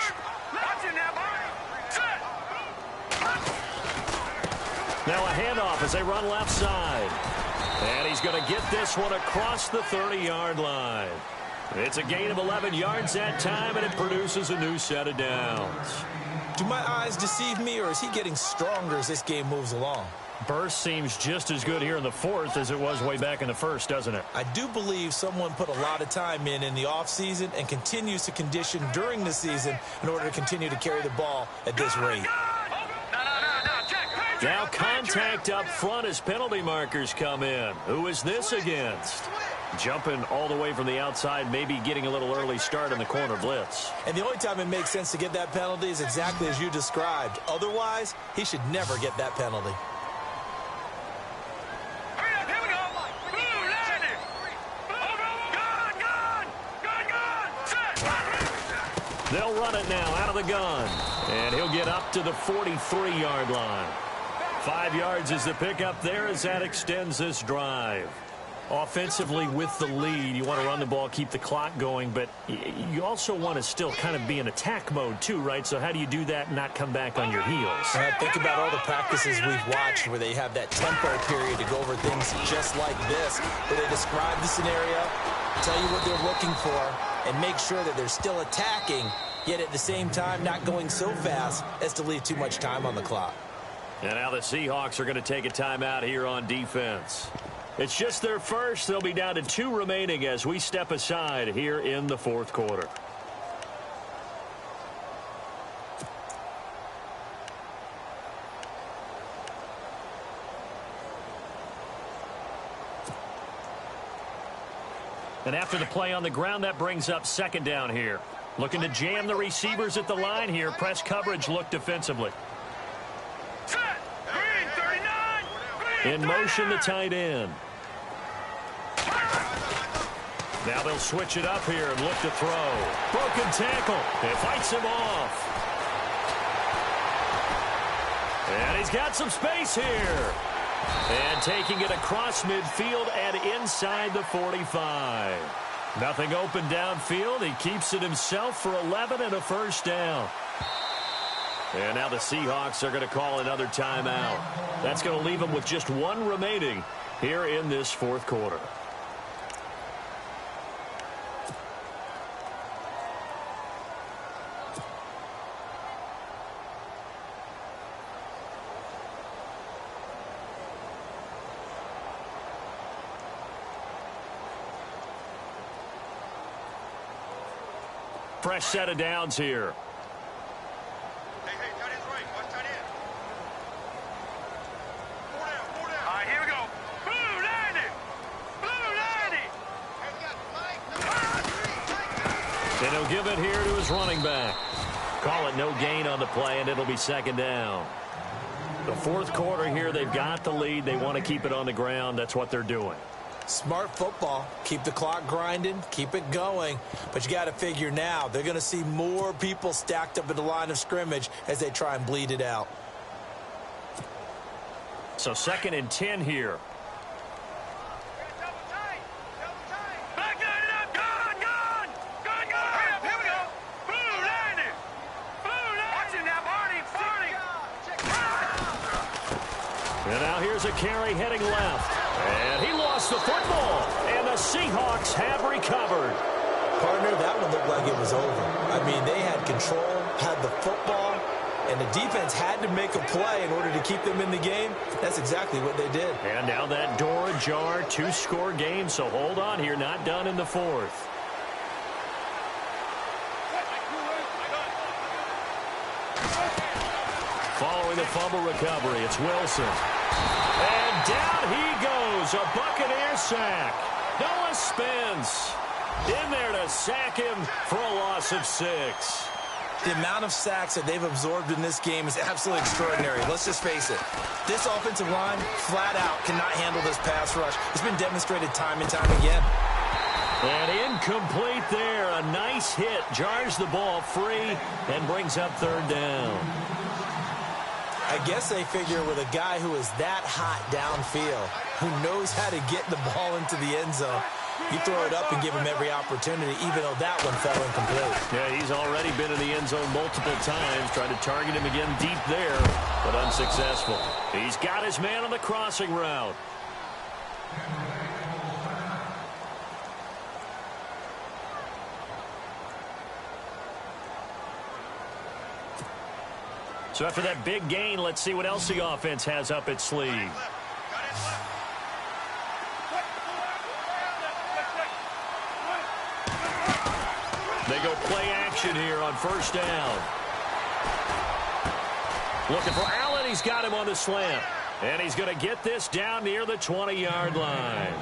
Now a handoff as they run left side. And he's going to get this one across the 30-yard line. It's a gain of 11 yards that time, and it produces a new set of downs. Do my eyes deceive me, or is he getting stronger as this game moves along? Burst seems just as good here in the fourth as it was way back in the first, doesn't it? I do believe someone put a lot of time in the offseason and continues to condition during the season in order to continue to carry the ball at this rate. Now contact up front as penalty markers come in. Who is this against? Jumping all the way from the outside, maybe getting a little early start in the corner blitz. And the only time it makes sense to get that penalty is exactly as you described. Otherwise, he should never get that penalty. They'll run it now out of the gun. And he'll get up to the 43-yard line. 5 yards is the pickup there as that extends this drive. Offensively with the lead, you want to run the ball, keep the clock going, but you also want to still kind of be in attack mode too, right? So how do you do that and not come back on your heels? Think about all the practices we've watched where they have that tempo period to go over things just like this, where they describe the scenario, tell you what they're looking for, and make sure that they're still attacking, yet at the same time not going so fast as to leave too much time on the clock. And now the Seahawks are going to take a timeout here on defense. It's just their first. They'll be down to 2 remaining as we step aside here in the fourth quarter. And after the play on the ground, that brings up second down here. Looking to jam the receivers at the line here. Press coverage look defensively. In motion, the tight end. Now they'll switch it up here and look to throw. Broken tackle. It fights him off. And he's got some space here. And taking it across midfield and inside the 45. Nothing open downfield. He keeps it himself for 11 and a first down. And now the Seahawks are going to call another timeout. That's going to leave them with just 1 remaining here in this fourth quarter. Fresh set of downs here. And he'll give it here to his running back. Call it no gain on the play, and it'll be second down. The fourth quarter here, they've got the lead. They want to keep it on the ground. That's what they're doing. Smart football. Keep the clock grinding. Keep it going. But you got to figure now, they're going to see more people stacked up at the line of scrimmage as they try and bleed it out. So 2nd and 10 here. And now here's a carry heading left. And he lost the football. And the Seahawks have recovered. Partner, that one looked like it was over. I mean, they had control, had the football, And the defense had to make a play in order to keep them in the game. That's exactly what they did. And now that door ajar, 2-score game, so hold on here, not done in the fourth. Following the fumble recovery, it's Wilson. And down he goes, a Buccaneer sack. Noah Spence in there to sack him for a loss of 6. The amount of sacks that they've absorbed in this game is absolutely extraordinary. Let's just face it. This offensive line, flat out, cannot handle this pass rush. It's been demonstrated time and time again. And incomplete there. A nice hit. Jars the ball free and brings up third down. I guess they figure with a guy who is that hot downfield, who knows how to get the ball into the end zone, you throw it up and give him every opportunity, even though that one fell incomplete. Yeah, he's already been in the end zone multiple times, tried to target him again deep there, but unsuccessful. He's got his man on the crossing route. So after that big gain, let's see what else the offense has up its sleeve. They go play action here on first down. Looking for Allen. He's got him on the slant. And he's going to get this down near the 20-yard line.